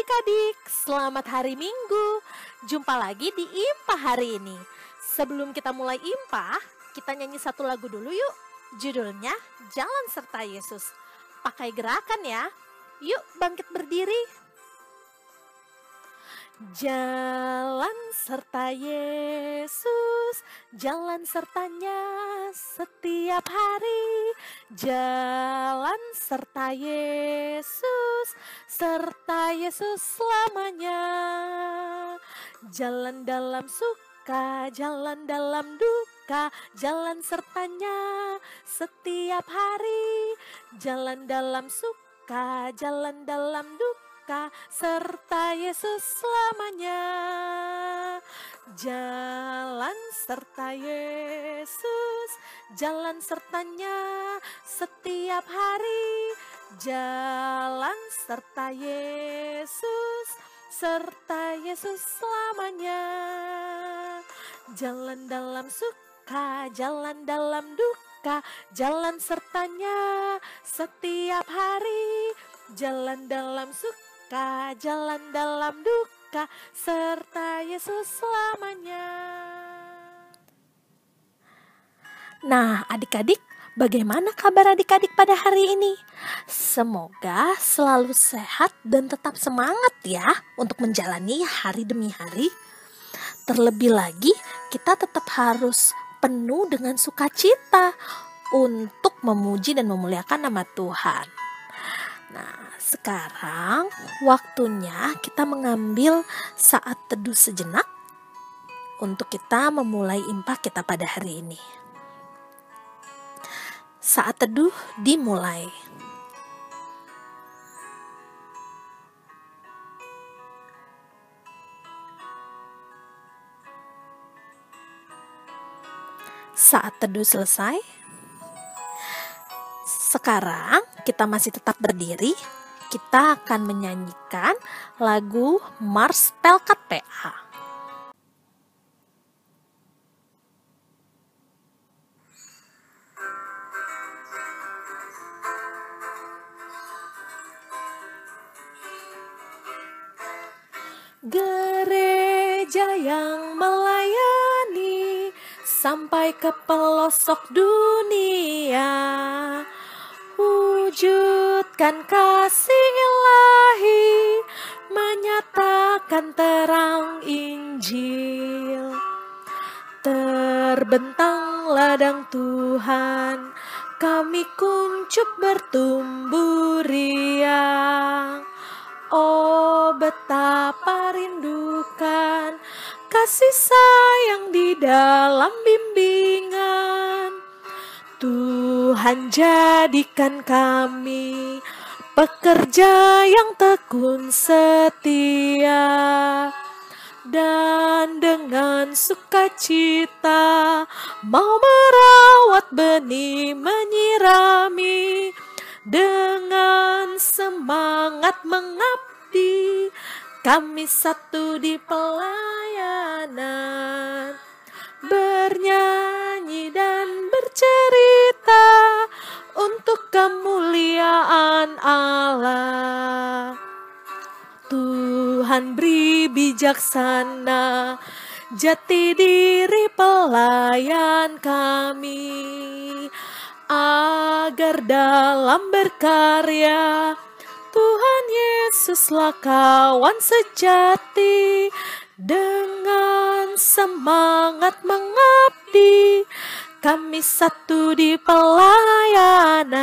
adik-adik, selamat hari Minggu. Jumpa lagi di IMPA hari ini. Sebelum kita mulai IMPA, kita nyanyi satu lagu dulu yuk. Judulnya Jalan Serta Yesus. Pakai gerakan ya. Yuk bangkit berdiri. Jalan serta Yesus, jalan sertanya setiap hari. Jalan serta Yesus, serta Yesus selamanya. Jalan dalam suka, jalan dalam duka, jalan sertanya setiap hari. Jalan dalam suka, jalan dalam duka, serta Yesus selamanya. Jalan serta Yesus, jalan sertanya setiap hari. Jalan serta Yesus, serta Yesus selamanya. Jalan dalam suka, jalan dalam duka, jalan sertanya setiap hari. Jalan dalam suka, jalan dalam duka, serta Yesus selamanya. Nah, adik-adik, bagaimana kabar adik-adik pada hari ini? Semoga selalu sehat dan tetap semangat ya untuk menjalani hari demi hari. Terlebih lagi, kita tetap harus penuh dengan sukacita untuk memuji dan memuliakan nama Tuhan. Nah, sekarang waktunya kita mengambil saat teduh sejenak untuk kita memulai IMPA kita pada hari ini. Saat teduh dimulai. Saat teduh selesai. Sekarang kita masih tetap berdiri. Kita akan menyanyikan lagu Mars Pelkat PA. Gereja yang melayani sampai ke pelosok dunia, wujudkan kasih ilahi, menyatakan terang Injil. Terbentang ladang Tuhan, kami kuncup bertumbuh riang. Oh, betapa rindukan kasih sayang di dalam bimbingan. Tuhan jadikan kami pekerja yang tekun setia, dan dengan sukacita mau merawat benih, menyirami, dengan semangat mengabdi. Kami satu di pelayanan, bernyanyi dan bercerita untuk kemuliaan Allah. Tuhan beri bijaksana jati diri pelayan kami, agar dalam berkarya Tuhan Yesuslah kawan sejati. Dengan semangat mengabdi, kami satu di pelayanan,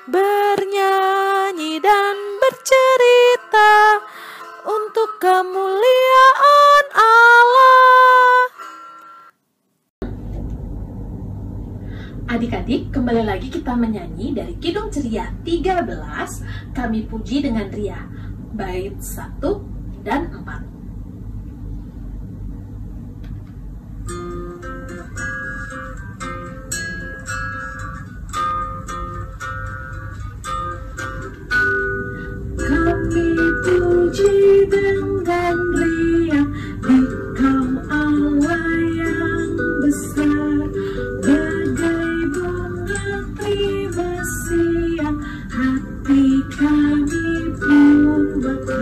bernyanyi dan bercerita untuk kemuliaan Allah. Adik-adik, kembali lagi kita menyanyi dari Kidung Ceria 13, Kami Puji dengan Ria, bait 1 dan 4. Kami puji dengan riang di kaum Allah yang besar, bagai bunga pribadi yang hati kami pun berkata.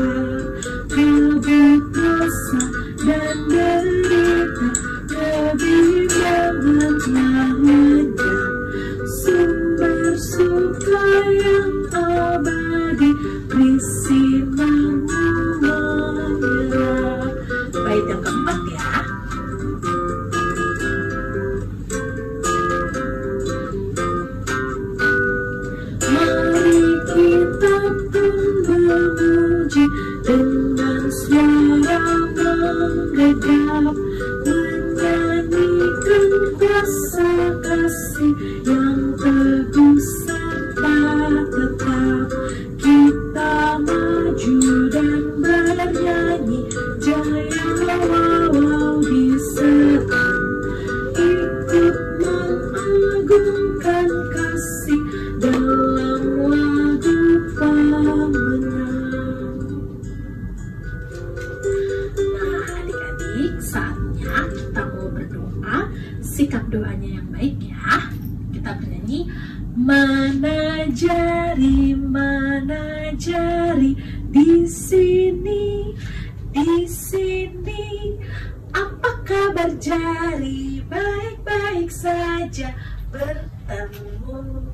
kita bernyanyi, menajari, menajari di sini, di sini. Apa kabar jari? Baik-baik saja. Bertemu,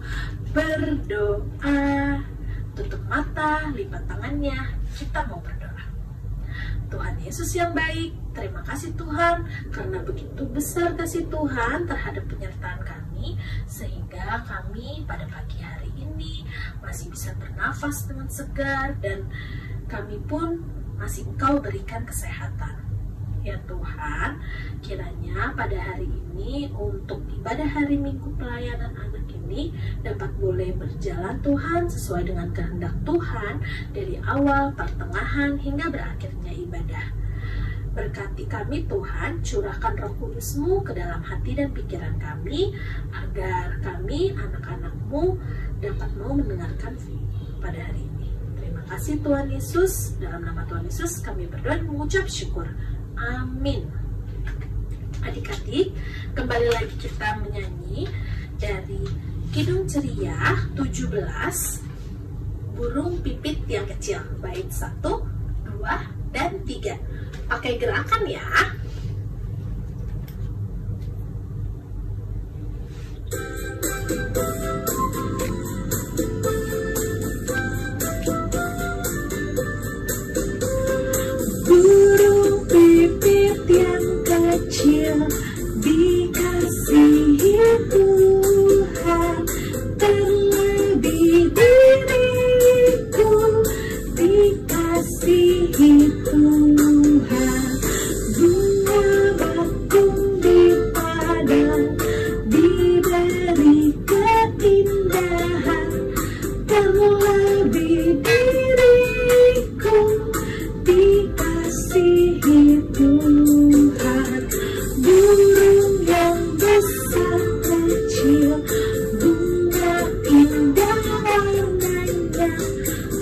berdoa. Tutup mata, lipat tangannya. Kita mau berdoa. Tuhan Yesus yang baik, terima kasih Tuhan karena begitu besar kasih Tuhan terhadap penyertaan kami sehingga kami pada pagi hari ini masih bisa bernafas dengan segar dan kami pun masih Engkau berikan kesehatan. Ya Tuhan, kiranya pada hari ini untuk ibadah hari Minggu pelayanan anak ini dapat boleh berjalan Tuhan sesuai dengan kehendak Tuhan dari awal, pertengahan, hingga berakhirnya ibadah. Berkati kami Tuhan, curahkan Roh Kudus-Mu ke dalam hati dan pikiran kami agar kami anak-anak-Mu dapat mau mendengarkan pada hari ini. Terima kasih Tuhan Yesus, dalam nama Tuhan Yesus kami berdoa dan mengucap syukur. Amin. Adik-adik, kembali lagi kita menyanyi dari Kidung Ceria 17, Burung Pipit yang Kecil, bait 1, 2, dan 3. Pakai gerakan ya. Burung pipit yang kecil dikasihi Tuhan, terlebih diriku dikasihi Tuhan. Bunga bakung di padang diberi keindahan, terlebih diriku dikasihi Tuhan. Burung yang besar kecil, bunga indah warnanya,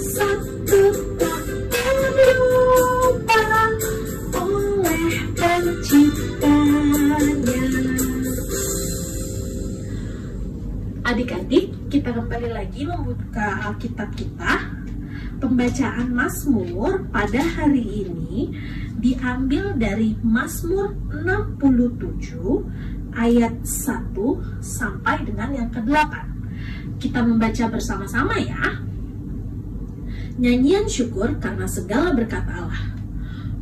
satu tak terlupa oleh penciptanya. Adik-adik, kita kembali lagi membuka Alkitab kita. Pembacaan Mazmur pada hari ini diambil dari Mazmur 67 ayat 1 sampai dengan yang ke-8. Kita membaca bersama-sama ya. Nyanyian syukur karena segala berkat Allah.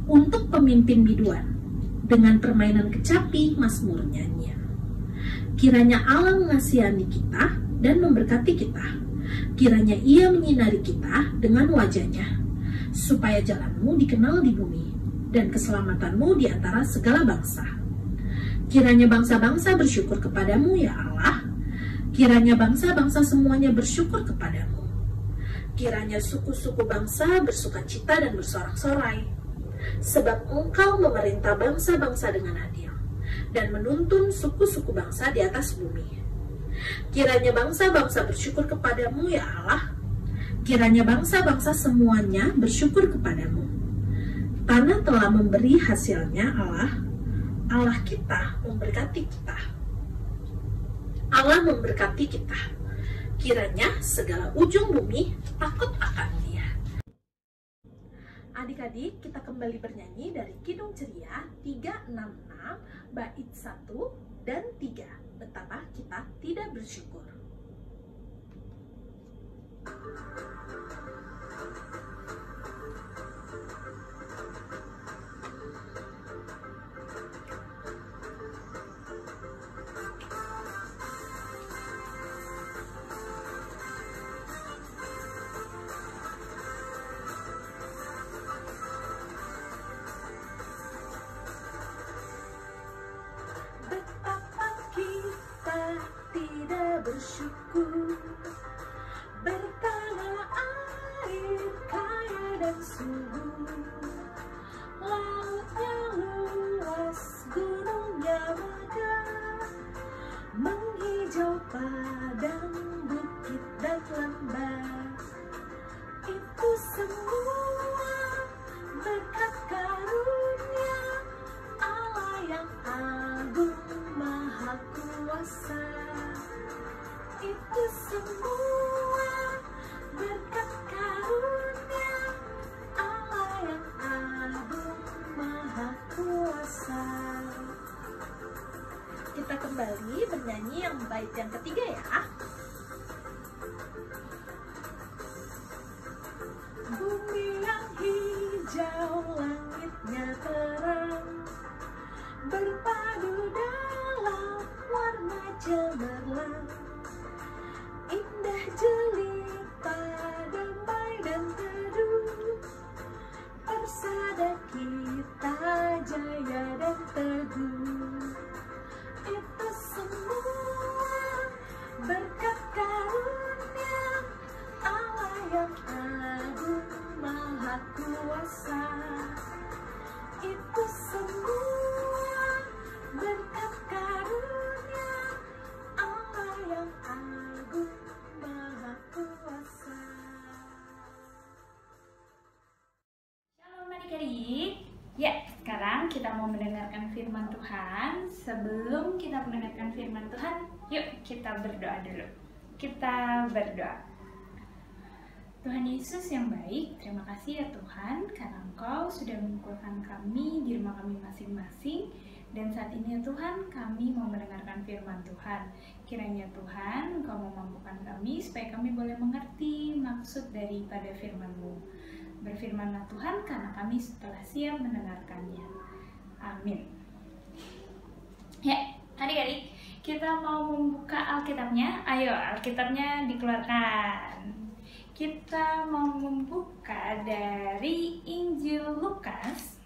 Untuk pemimpin biduan, dengan permainan kecapi Mazmur nyanyian. Kiranya Allah mengasihani kita dan memberkati kita. Kiranya Ia menyinari kita dengan wajahnya, supaya jalanmu dikenal di bumi, dan keselamatanmu di antara segala bangsa. Kiranya bangsa-bangsa bersyukur kepadamu, ya Allah. Kiranya bangsa-bangsa semuanya bersyukur kepadamu. Kiranya suku-suku bangsa bersukacita dan bersorak-sorai. Sebab Engkau memerintah bangsa-bangsa dengan adil, dan menuntun suku-suku bangsa di atas bumi. Kiranya bangsa-bangsa bersyukur kepadamu, ya Allah. Kiranya bangsa-bangsa semuanya bersyukur kepadamu. Tanah telah memberi hasilnya, Allah. Allah kita memberkati kita. Allah memberkati kita. Kiranya segala ujung bumi takut akan Dia. Adik-adik, kita kembali bernyanyi dari Kidung Ceria 366, bait 1 dan 3. Betapa kita tidak bersyukur. Bersyukur bertanah air kaya dan subur, lautnya luas, gunungnya megah, menghijau padang, bukit dan lembah. Itu semua berkat karunia Allah yang agung maha kuasa. bait yang ketiga ya. Bumi yang hijau, langitnya terang, berpadu dalam warna cemerlang, indah jelita, damai dan teduh, persada kita jaya dan teguh. Itu semua berkat karunia Allah yang agung maha kuasa. Itu semua berkat karunia Allah yang agung maha kuasa. Shalom adik-adik. Ya, sekarang kita mau mendengarkan firman Tuhan. Sebelum kita mendengarkan firman Tuhan, yuk kita berdoa dulu. Kita berdoa. Tuhan Yesus yang baik, terima kasih ya Tuhan, karena Engkau sudah mengumpulkan kami di rumah kami masing-masing. Dan saat ini ya Tuhan, kami mau mendengarkan firman Tuhan. Kiranya Tuhan, Engkau memampukan kami supaya kami boleh mengerti maksud daripada firman-Mu. Berfirmanlah Tuhan, karena kami setelah siap mendengarkannya. Amin. Ya, adik-adik, kita mau membuka Alkitabnya. Ayo, Alkitabnya dikeluarkan. Kita mau membuka dari Injil Lukas.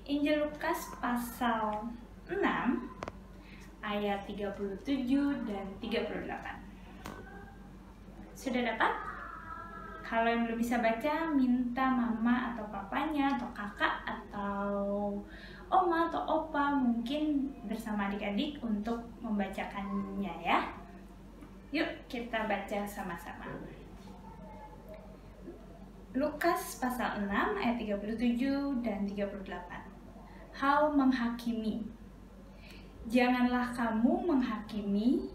Injil Lukas pasal 6 ayat 37 dan 38. Sudah dapat? Kalau yang belum bisa baca, minta mama atau papanya atau kakak atau oma atau opa mungkin bersama adik-adik untuk membacakannya ya. Yuk kita baca sama-sama. Lukas pasal 6 ayat 37 dan 38. Hal menghakimi. Janganlah kamu menghakimi,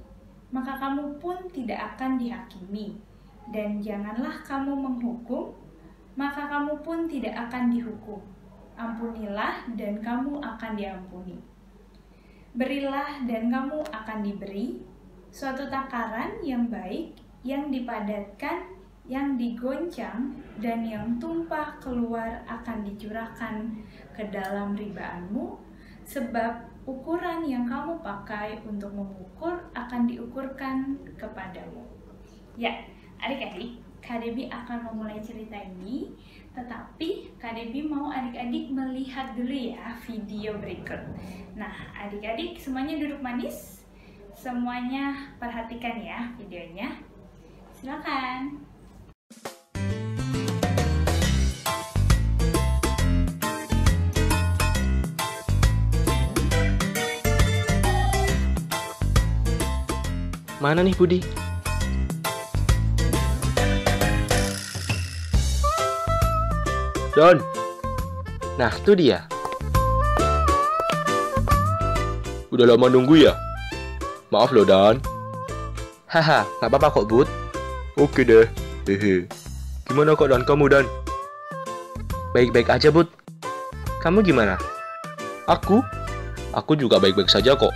maka kamu pun tidak akan dihakimi. Dan janganlah kamu menghukum, maka kamu pun tidak akan dihukum. Ampunilah dan kamu akan diampuni. Berilah dan kamu akan diberi. Suatu takaran yang baik, yang dipadatkan, yang digoncang, dan yang tumpah keluar akan dicurahkan ke dalam ribaanmu, sebab ukuran yang kamu pakai untuk mengukur akan diukurkan kepadamu. Ya, adik-adik, Kak Debbie akan memulai cerita ini, tetapi Kak Debbie mau adik-adik melihat dulu ya video berikut. Nah, adik-adik semuanya duduk manis, semuanya perhatikan ya videonya. Silakan. Mana nih Budi? Don. Nah, itu dia. Udah lama nunggu ya? Maaf loh, Dan. Haha, nggak apa-apa kok, Bud. Oke deh. Hehe. Gimana keadaan kamu, Dan? Baik-baik aja, Bud. Kamu gimana? Aku? Aku juga baik-baik saja kok.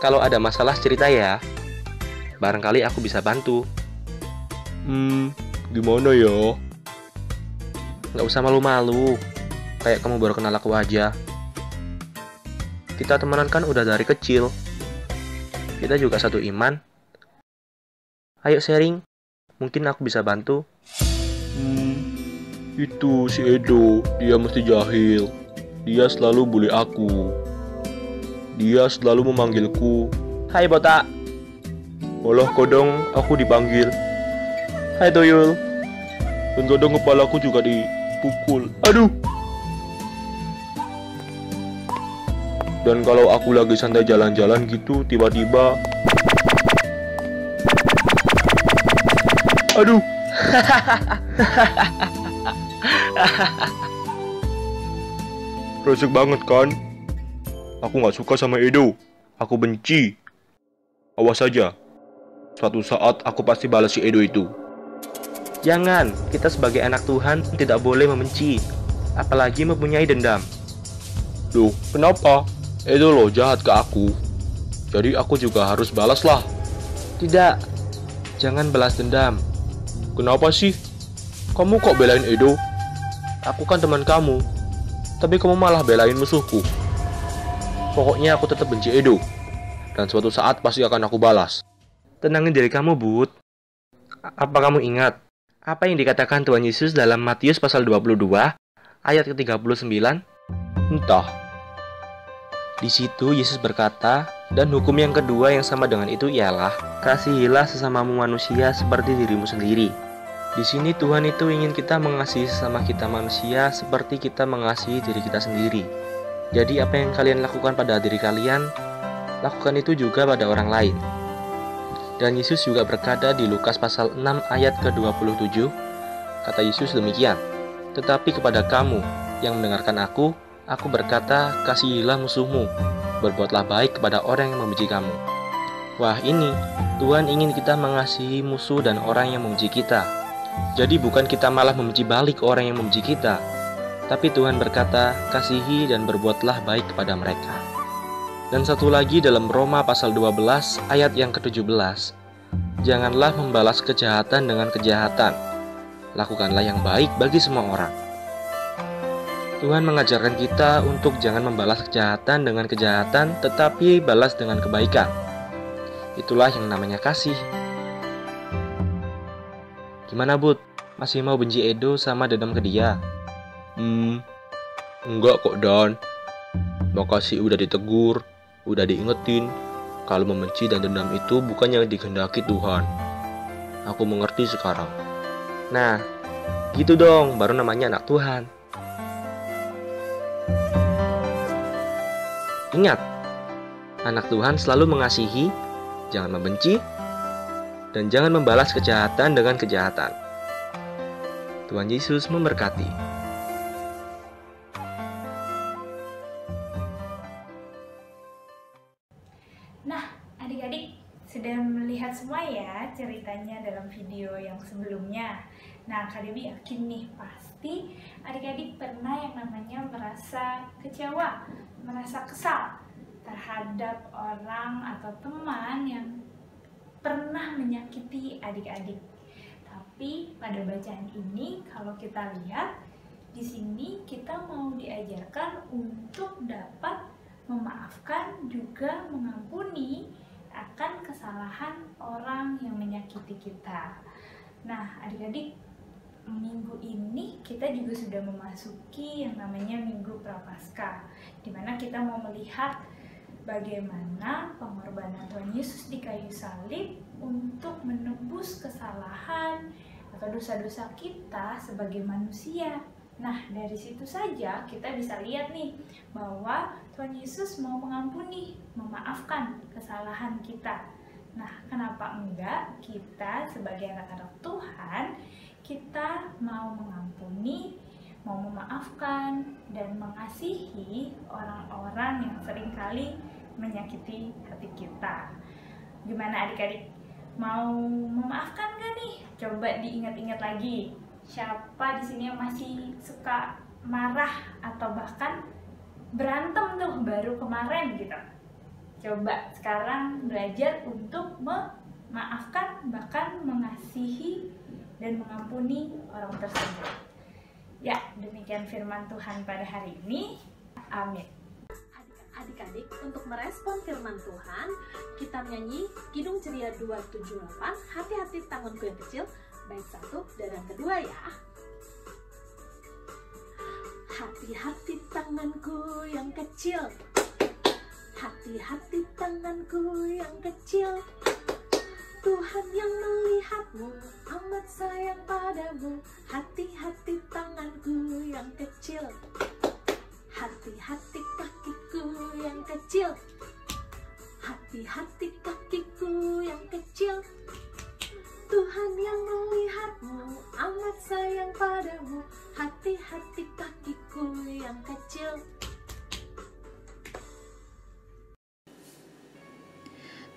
Kalau ada masalah cerita ya. Barangkali aku bisa bantu. Gimana ya? Nggak usah malu-malu. Kayak kamu baru kenal aku aja. Kita temenan kan udah dari kecil. Kita juga satu iman. Ayo sharing. Mungkin aku bisa bantu. Itu si Edo. Dia mesti jahil. Dia selalu bully aku. Dia selalu memanggilku. Hai Botak. Malah kadang aku dipanggil. Hai Tuyul. Dan kadang kepalaku juga dipukul. Aduh. Dan kalau aku lagi santai jalan-jalan gitu, tiba-tiba aduh. Resek banget kan? Aku gak suka sama Edo. Aku benci. Awas saja. Suatu saat aku pasti balas si Edo itu. Jangan, kita sebagai anak Tuhan tidak boleh membenci, apalagi mempunyai dendam. Duh, kenapa? Edo loh jahat ke aku. Jadi aku juga harus balaslah. Tidak, jangan balas dendam. Kenapa sih? Kamu kok belain Edo? Aku kan teman kamu, tapi kamu malah belain musuhku. Pokoknya aku tetap benci Edo, dan suatu saat pasti akan aku balas. Tenangin diri kamu, Bud. Apa kamu ingat apa yang dikatakan Tuhan Yesus dalam Matius pasal 22 ayat ke-39? Entah. Di situ Yesus berkata, dan hukum yang kedua yang sama dengan itu ialah, kasihilah sesamamu manusia seperti dirimu sendiri. Di sini Tuhan itu ingin kita mengasihi sesama kita manusia seperti kita mengasihi diri kita sendiri. Jadi apa yang kalian lakukan pada diri kalian, lakukan itu juga pada orang lain. Dan Yesus juga berkata di Lukas pasal 6 ayat ke-27, kata Yesus demikian, tetapi kepada kamu yang mendengarkan aku berkata, kasihilah musuhmu, berbuatlah baik kepada orang yang membenci kamu. Wah, ini Tuhan ingin kita mengasihi musuh dan orang yang membenci kita. Jadi bukan kita malah membenci balik orang yang membenci kita, tapi Tuhan berkata, kasihi dan berbuatlah baik kepada mereka. Dan satu lagi dalam Roma pasal 12 ayat yang ke-17, janganlah membalas kejahatan dengan kejahatan, lakukanlah yang baik bagi semua orang. Tuhan mengajarkan kita untuk jangan membalas kejahatan dengan kejahatan, tetapi balas dengan kebaikan. Itulah yang namanya kasih. Gimana, Bud? Masih mau benci Edo sama dendam ke dia? Enggak kok, Dan. Makasih udah ditegur, udah diingetin. Kalau membenci dan dendam itu bukan yang dikehendaki Tuhan. Aku mengerti sekarang. Nah, gitu dong, baru namanya anak Tuhan. Ingat, anak Tuhan selalu mengasihi, jangan membenci, dan jangan membalas kejahatan dengan kejahatan. Tuhan Yesus memberkati. Nah, adik-adik sudah melihat semua ya ceritanya dalam video yang sebelumnya. Nah, Kak Debbie yakin nih pasti adik-adik pernah yang namanya merasa kecewa, merasa kesal terhadap orang atau teman yang pernah menyakiti adik-adik. Tapi pada bacaan ini kalau kita lihat di sini kita mau diajarkan untuk dapat memaafkan juga mengampuni akan kesalahan orang yang menyakiti kita. Nah, adik-adik, minggu ini kita juga sudah memasuki yang namanya Minggu Prapaskah, di mana kita mau melihat bagaimana pengorbanan Tuhan Yesus di kayu salib untuk menebus kesalahan atau dosa-dosa kita sebagai manusia. Nah, dari situ saja kita bisa lihat nih bahwa Tuhan Yesus mau mengampuni, memaafkan kesalahan kita. Nah, kenapa enggak kita sebagai anak-anak Tuhan, kita mau mengampuni, mau memaafkan, dan mengasihi orang-orang yang seringkali menyakiti hati kita. Gimana adik-adik? Mau memaafkan gak nih? Coba diingat-ingat lagi. Siapa di sini yang masih suka marah atau bahkan berantem tuh baru kemarin gitu? Coba sekarang belajar untuk memaafkan, bahkan mengasihi dan mengampuni orang tersebut. Ya, demikian firman Tuhan pada hari ini. Amin. Adik-adik, untuk merespon firman Tuhan, kita menyanyi Kidung Ceria 278, Hati-hati tanganku yang kecil, bait 1 dan yang kedua ya. Hati-hati tanganku yang kecil, hati-hati tanganku yang kecil, Tuhan yang melihatmu amat sayang padamu. Hati-hati tanganku yang kecil, hati-hati kakiku yang kecil, hati-hati kakiku yang kecil, Tuhan yang melihatmu amat sayang padamu. Hati-hati kakiku yang kecil.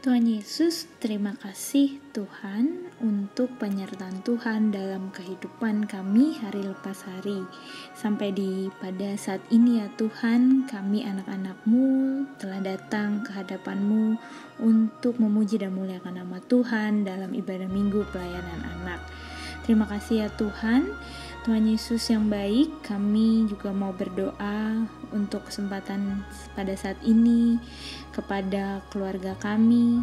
Tuhan Yesus, terima kasih Tuhan untuk penyertaan Tuhan dalam kehidupan kami hari lepas hari. Sampai pada saat ini ya Tuhan, kami anak-anak-Mu telah datang ke hadapan-Mu untuk memuji dan muliakan nama Tuhan dalam ibadah minggu pelayanan anak. Terima kasih ya Tuhan. Tuhan Yesus yang baik, kami juga mau berdoa untuk kesempatan pada saat ini kepada keluarga kami,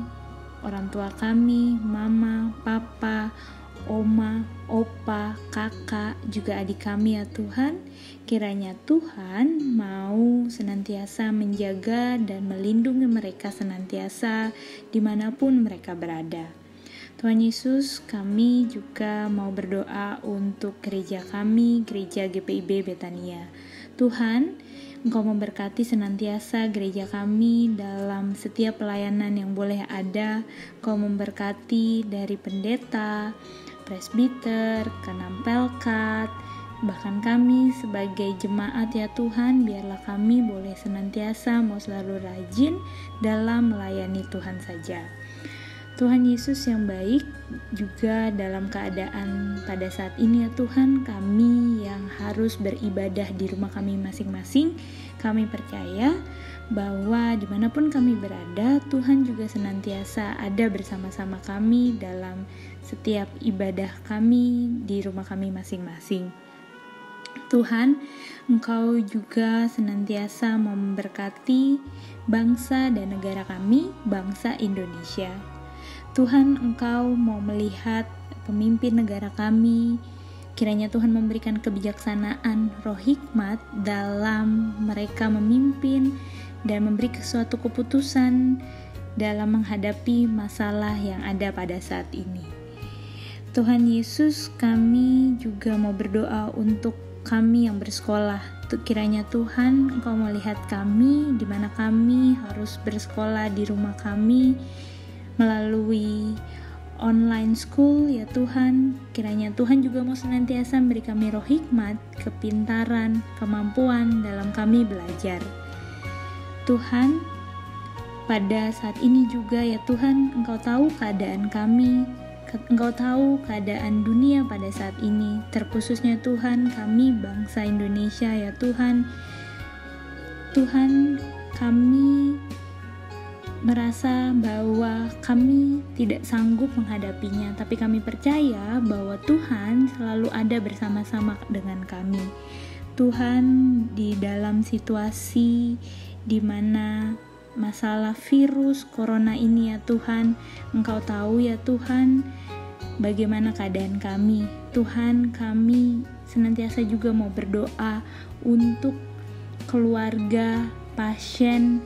orang tua kami, mama, papa, oma, opa, kakak, juga adik kami ya Tuhan. Kiranya Tuhan mau senantiasa menjaga dan melindungi mereka senantiasa dimanapun mereka berada. Tuhan Yesus, kami juga mau berdoa untuk gereja kami, gereja GPIB Betania. Tuhan, Engkau memberkati senantiasa gereja kami dalam setiap pelayanan yang boleh ada. Engkau memberkati dari pendeta, presbiter, kenampelkat, bahkan kami sebagai jemaat ya Tuhan, biarlah kami boleh senantiasa mau selalu rajin dalam melayani Tuhan saja. Tuhan Yesus yang baik, juga dalam keadaan pada saat ini ya Tuhan, kami yang harus beribadah di rumah kami masing-masing, kami percaya bahwa dimanapun kami berada, Tuhan juga senantiasa ada bersama-sama kami dalam setiap ibadah kami di rumah kami masing-masing. Tuhan, Engkau juga senantiasa memberkati bangsa dan negara kami, bangsa Indonesia. Tuhan, Engkau mau melihat pemimpin negara kami, kiranya Tuhan memberikan kebijaksanaan, roh hikmat dalam mereka memimpin dan memberi suatu keputusan dalam menghadapi masalah yang ada pada saat ini. Tuhan Yesus, kami juga mau berdoa untuk kami yang bersekolah. Kiranya Tuhan, Engkau melihat kami di mana kami harus bersekolah di rumah kami melalui online school ya Tuhan. Kiranya Tuhan juga mau senantiasa memberi kami roh hikmat, kepintaran, kemampuan dalam kami belajar. Tuhan, pada saat ini juga ya Tuhan, Engkau tahu keadaan kami, Engkau tahu keadaan dunia pada saat ini, terkhususnya Tuhan kami bangsa Indonesia ya Tuhan. Tuhan, kami merasa bahwa kami tidak sanggup menghadapinya, tapi kami percaya bahwa Tuhan selalu ada bersama-sama dengan kami. Tuhan, di dalam situasi di mana masalah virus corona ini ya Tuhan, Engkau tahu ya Tuhan bagaimana keadaan kami. Tuhan, kami senantiasa juga mau berdoa untuk keluarga, pasien.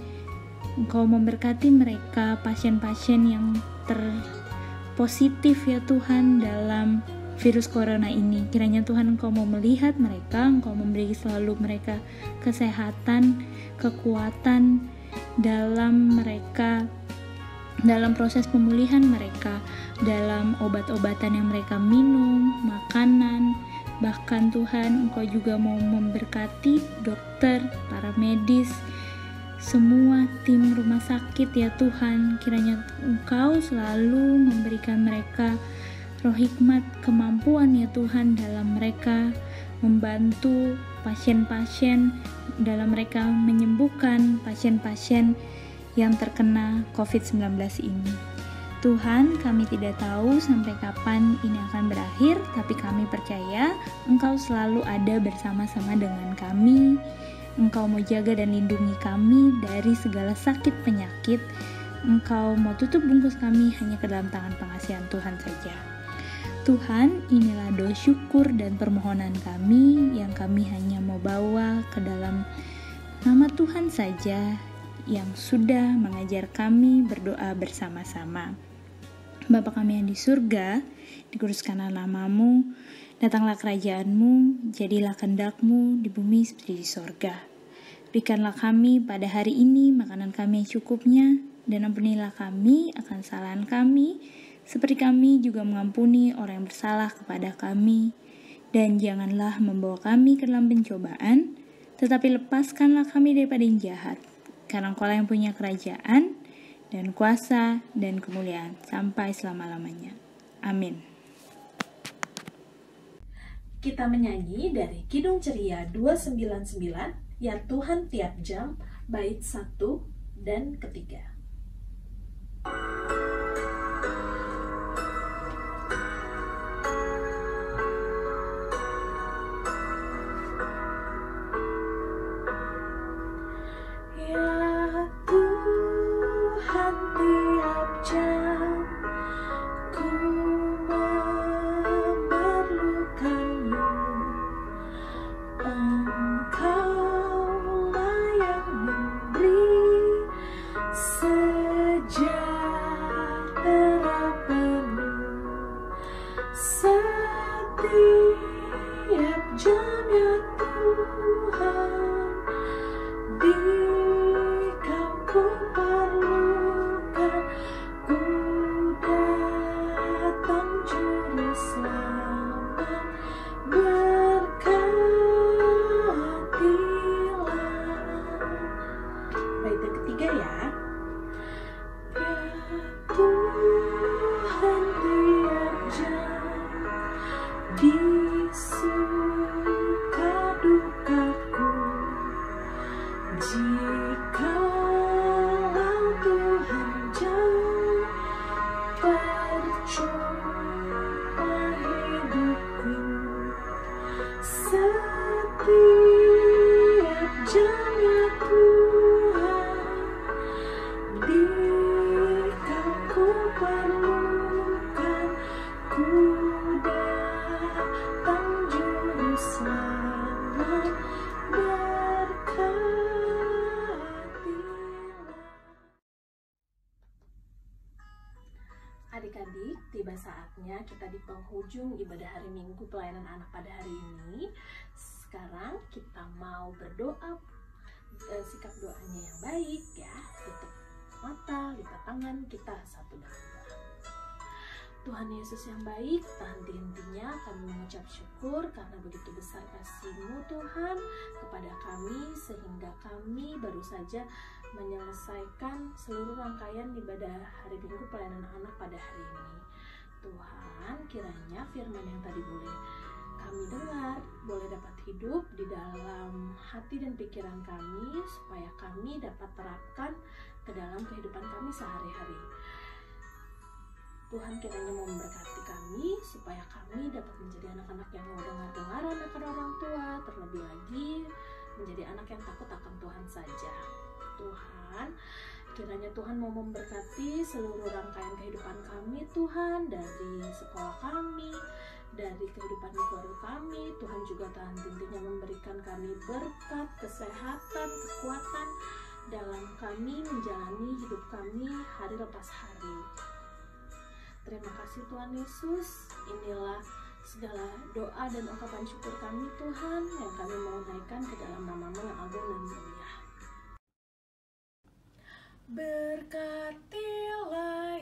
Engkau memberkati mereka, pasien-pasien yang terpositif ya Tuhan dalam virus corona ini. Kiranya Tuhan Engkau mau melihat mereka, Engkau memberi selalu mereka kesehatan, kekuatan dalam mereka, dalam proses pemulihan mereka, dalam obat-obatan yang mereka minum, makanan. Bahkan Tuhan, Engkau juga mau memberkati dokter, para medis, semua tim rumah sakit ya Tuhan. Kiranya Engkau selalu memberikan mereka roh hikmat, kemampuan ya Tuhan dalam mereka membantu pasien-pasien, dalam mereka menyembuhkan pasien-pasien yang terkena COVID-19 ini. Tuhan, kami tidak tahu sampai kapan ini akan berakhir, tapi kami percaya Engkau selalu ada bersama-sama dengan kami. Engkau mau jaga dan lindungi kami dari segala sakit penyakit. Engkau mau tutup bungkus kami hanya ke dalam tangan pengasihan Tuhan saja. Tuhan, inilah doa syukur dan permohonan kami yang kami hanya mau bawa ke dalam nama Tuhan saja yang sudah mengajar kami berdoa bersama-sama. Bapa kami yang di surga, dikuduskanlah nama-Mu, datanglah kerajaan-Mu, jadilah kehendak-Mu di bumi seperti di sorga. Berikanlah kami pada hari ini makanan kami yang cukupnya, dan ampunilah kami akan kesalahan kami, seperti kami juga mengampuni orang yang bersalah kepada kami. Dan janganlah membawa kami ke dalam pencobaan, tetapi lepaskanlah kami daripada yang jahat. Karena Engkau yang punya kerajaan, dan kuasa, dan kemuliaan sampai selama-lamanya. Amin. Kita menyanyi dari Kidung Ceria 299, Ya Tuhan Tiap Jam, bait 1 dan ketiga. Adik-adik, tiba saatnya kita di penghujung ibadah hari Minggu pelayanan anak pada hari ini. Sekarang kita mau berdoa, sikap doanya yang baik ya. Tutup mata, lipat tangan, kita satu dan dua. Tuhan Yesus yang baik, tak henti-hentinya kami mengucap syukur karena begitu besar kasih-Mu Tuhan kepada kami, sehingga kami baru saja menyelesaikan seluruh rangkaian ibadah hari Minggu pelayanan anak pada hari ini. Tuhan, kiranya firman yang tadi boleh kami dengar, boleh dapat hidup di dalam hati dan pikiran kami, supaya kami dapat terapkan ke dalam kehidupan kami sehari-hari. Tuhan kiranya mau memberkati kami, supaya kami dapat menjadi anak-anak yang mau dengar-dengaran akan orang tua, terlebih lagi menjadi anak yang takut akan Tuhan saja. Tuhan, kiranya Tuhan mau memberkati seluruh rangkaian kehidupan kami, Tuhan, dari sekolah kami, dari kehidupan keluarga kami. Tuhan juga Tuhan tentunya memberikan kami berkat, kesehatan, kekuatan dalam kami menjalani hidup kami hari lepas hari. Terima kasih Tuhan Yesus. Inilah segala doa dan ungkapan syukur kami Tuhan, yang kami mau naikkan ke dalam nama-Mu yang agung dan mulia. Berkatilah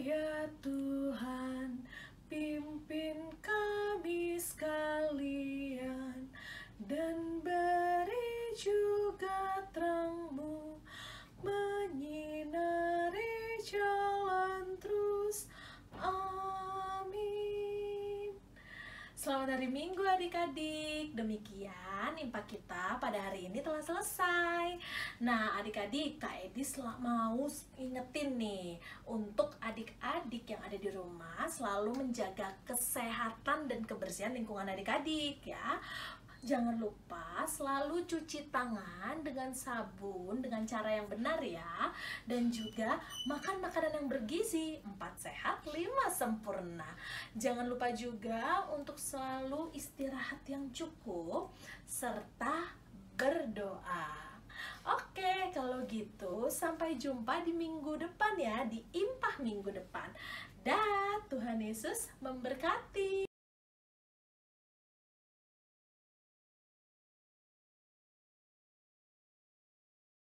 ya Tuhan, pimpin kami sekalian, dan beri juga terang-Mu menyinari jalan terus. Amin. Selamat hari Minggu adik-adik. Demikian impak kita pada hari ini telah selesai. Nah adik-adik, Kak Edi mau ingetin nih, untuk adik-adik yang ada di rumah selalu menjaga kesehatan dan kebersihan lingkungan adik-adik ya. Jangan lupa selalu cuci tangan dengan sabun dengan cara yang benar ya. Dan juga makan makanan yang bergizi, 4 sehat, 5 sempurna. Jangan lupa juga untuk selalu istirahat yang cukup, serta berdoa. Oke, kalau gitu sampai jumpa di minggu depan ya, di Impah minggu depan. Dah, Tuhan Yesus memberkati.